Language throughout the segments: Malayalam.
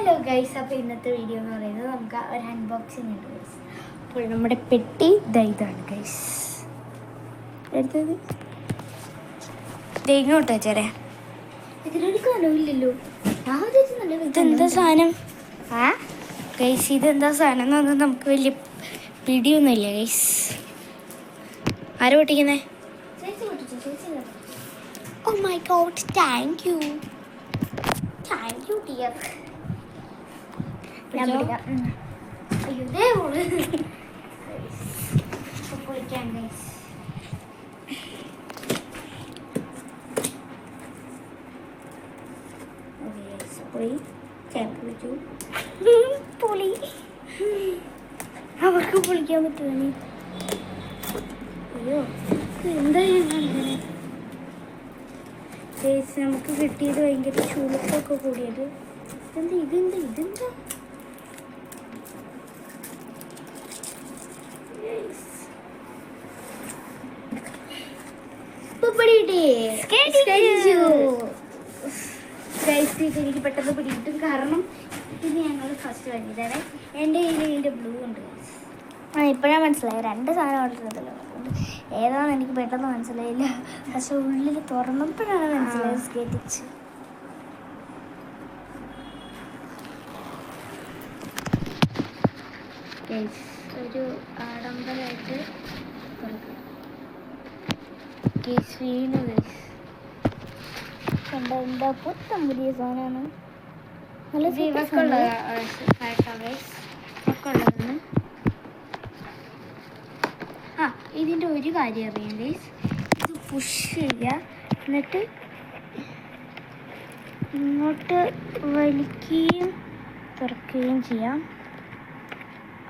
ഹലോ ഗൈസ്, അപ്പോൾ ഇന്നത്തെ വീഡിയോ എന്ന് പറയുന്നത് നമുക്ക് ഒരു അൺബോക്സിങ് ഉണ്ട് ഗൈസ്. അപ്പോൾ നമ്മുടെ പെട്ടി ഇതാണ് ഗൈസ്. എടുത്തത് ഇങ്ങോട്ട് വെച്ചേരെ. ഇതിലൊരു കനവില്ലല്ലോ. ഇതെന്താ സാധനം? ഗൈസ്, ഇതെന്താ സാധനം എന്നൊന്നും നമുക്ക് വലിയ പിടിയൊന്നുമില്ല ഗൈസ്. ആരാ പൊട്ടിക്കുന്നേ? Oh my god, thank you dear. ഞാൻ പിടിക്കാം. അയ്യോ ദേ ഓള് പൊളിക്കാൻ ഗൈസ്. പൊളി ചേർപ്പിച്ചു. പൊളി അവർക്ക് പൊളിക്കാൻ പറ്റുമോ? അയ്യോ എന്താ ഞാൻ കാണിക്കണേ ഗൈസ്. നമുക്ക് കിട്ടിയത് ഭയങ്കര ചുളുക്കൊക്കെ കൂടിയത്. ഇതെന്താ എനിക്ക് പെട്ടെന്ന് പിടികിട്ടും, കാരണം ഇത് ഞങ്ങൾ ഫസ്റ്റ് വാങ്ങിയതാണ്. എൻ്റെ കയ്യിൽ ഇതിൻ്റെ ബ്ലൂ ഉണ്ട്. ഇപ്പോഴാണ് മനസ്സിലായി, രണ്ട് സാധനം ഓർഡർ ചെയ്തല്ലോ. ഏതാണെന്ന് എനിക്ക് പെട്ടെന്ന് മനസ്സിലായില്ല, പക്ഷെ ഉള്ളിൽ തുറന്നപ്പോഴാണ് മനസ്സിലായത് സ്കേറ്റിച്ച്. ഒരു ആഡംബരമായിട്ട് എന്താ പുത്തം പുതിയ സാധനമാണ്. നല്ല ഉള്ളതാണ്. ഇതിൻ്റെ ഒരു കാര്യം അറിയാം ഗൈസ്. ഇത് പുഷ് ചെയ്യുക, എന്നിട്ട് ഇങ്ങോട്ട് വലിക്കുകയും തുറക്കുകയും ചെയ്യാം.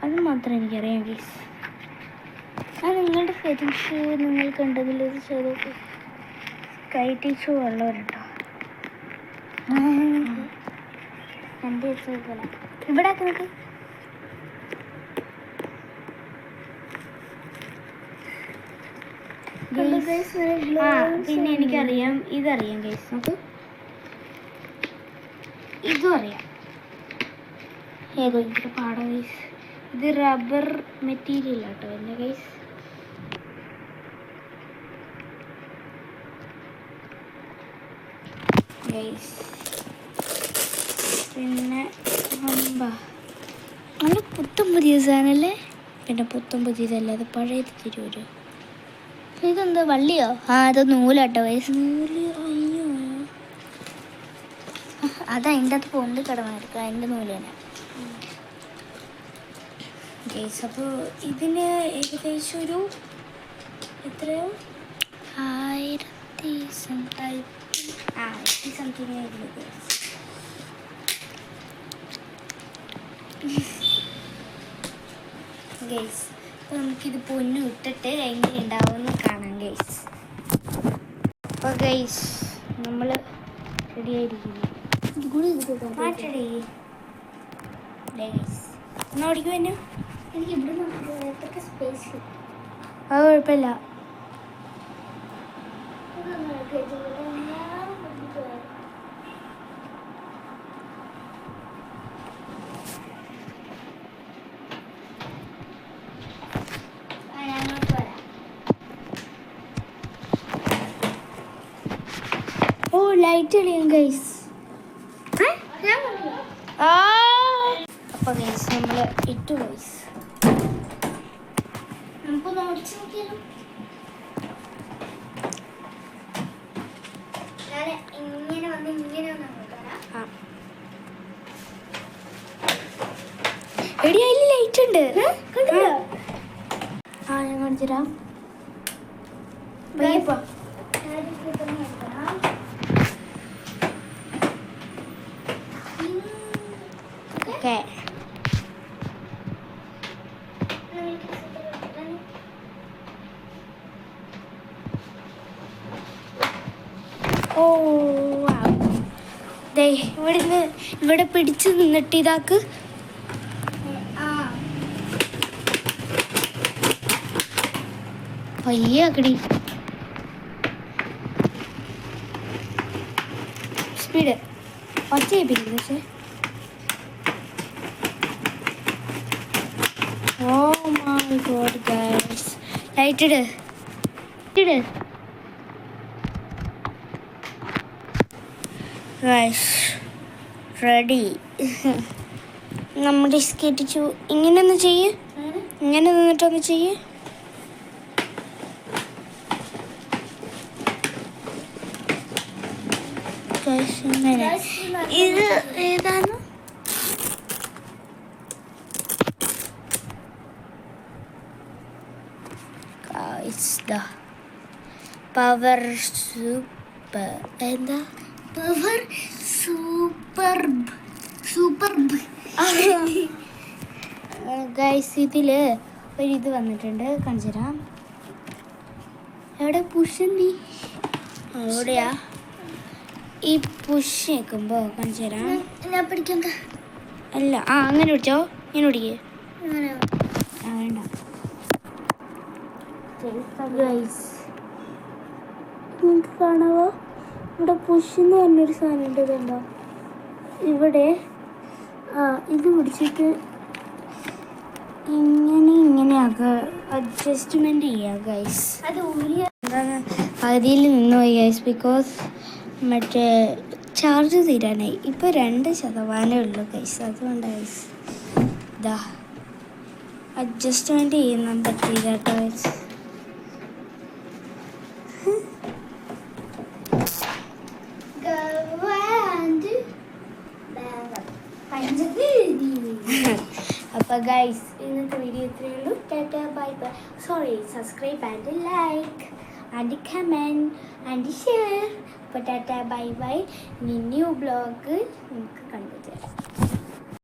അത് മാത്രം എനിക്കറിയാം ഗൈസ്. നിങ്ങളുടെ ഫെറ്റിഷ് നിങ്ങൾക്ക് ഉണ്ടെങ്കിൽ ഇത് ചെയ്തോക്കെ. Sky teacher ഉള്ളവരുണ്ടോ? എൻ്റെ ഇവിടെ ആക്കുന്നത് പിന്നെ എനിക്കറിയാം, ഇതറിയാം ഗൈസ്. നമുക്ക് ഇതും അറിയാം. ഏതോ ഇതിൻ്റെ പാടം ഗൈസ്. ഇത് റബ്ബർ മെറ്റീരിയൽ ആട്ടോ എൻ്റെ ഗൈസ്. ഗൈസ് പിന്നെ നല്ല പുത്തം പുതിയ സാധനമല്ലേ? പിന്നെ പുത്തം പുതിയതല്ല, അത് പഴയത് തിരുവരും. ഇതെന്താ വള്ളിയോ? അത് നൂലാട്ടോ വയസ്സ്. നൂല് അയ്യോ, അതതിൻ്റെ അകത്ത് പൊന്തി കിടന്നായിരിക്കും, അതിൻ്റെ നൂല് തന്നെ ഗൈസ്. അപ്പോൾ ഇതിന് ഏകദേശം ഒരു എത്രയോ 1000 സംതിങ് ആയിരുന്നു ഗൈസ്. അപ്പോൾ നമുക്കിത് പൊന്നു ഇട്ടിട്ട് എങ്ങനെ ഉണ്ടാവുമെന്ന് കാണാം ഗൈസ്. അപ്പോൾ ഗൈസ് നമ്മൾ റെഡി ആയിരിക്കുന്നു. മാറ്റടി ഗൈസ്. എന്നാ ഓടിക്കും തന്നെ. എനിക്ക് ഇവിടെ എത്ര സ്പേസ്. അത് കുഴപ്പമില്ല. ഓ ലൈറ്റ് അടിയാം ഗൈസ്. അപ്പോൾ ഗൈസ് നമ്മൾ ഇട്ടു ഗൈസ്. നമുക്കൊന്ന് ഓടിച്ചു നോക്കിയാലോ. ഇങ്ങനെ വന്ന് എടി അതിൽ ലൈറ്റ് ഉണ്ട്. ഞാൻ കാണിച്ചുതരാം. ഓക്കെ. ഓ ദേ ഇവിടെ പിടിച്ച് നിന്നിട്ട് ഇതാക്ക്. പയ്യാക്കടി സ്പീഡ് ഒച്ച ചെയ്യിപ്പിക്കുന്നു. പക്ഷേ ലൈറ്റ് ഇട് റെഡി. നമ്മുടെ സ്കെച്ച് ഇങ്ങനെ ഒന്ന് ചെയ്യ്, ഇങ്ങനെ നിന്നിട്ടൊന്ന് ചെയ്യ്. ഇത് ഏതാണ്? Power super. എന്താ പവർ സൂപ്പർബ് ഗൈസ്. ഇതിൽ ഒരിത് വന്നിട്ടുണ്ട്, കാണിച്ചു തരാം. എവിടെ പുഷ് എന്തി? എവിടെയാ ഈ പുഷ് നിൽക്കുമ്പോൾ കാണിച്ചു തരാം. ഞാൻ പിടിക്കണ്ട. അല്ല, അങ്ങനെ പിടിച്ചോ. ഞാൻ പിടിക്കേ. വേണ്ട ഗൈസ്, നിങ്ങൾക്ക് കാണാവോ? ഇവിടെ പുഷ് എന്ന് പറഞ്ഞൊരു സാധനം ഉണ്ട്. ഇതുണ്ടോ ഇവിടെ? ഇത് പിടിച്ചിട്ട് ഇങ്ങനെയൊക്കെ അഡ്ജസ്റ്റ്മെൻറ്റ് ചെയ്യാം ഗൈസ്. അത് എന്താണ് പകുതിയിൽ നിന്നുപോയി ഗൈസ്, ബിക്കോസ് മറ്റേ ചാർജ് തീരാനായി. ഇപ്പോൾ 2% ഉള്ളൂ ഗൈസ്, അതുകൊണ്ട് ഗൈസ് ഇതാ അഡ്ജസ്റ്റ്മെൻറ്റ് ചെയ്യാൻ പറ്റില്ല കേട്ടോ ഗൈസ്. അപ്പോൾ ഗൈസ്, ഇന്നത്തെ വീഡിയോ ഇത്രയേ ഉള്ളൂ. Tata bye bye. Sorry, subscribe and like and comment and share. അപ്പോൾ ടാറ്റാ ബൈ ബൈ. ഇനി ന്യൂ ബ്ലോഗ് നമുക്ക് കണ്ടുതരാം.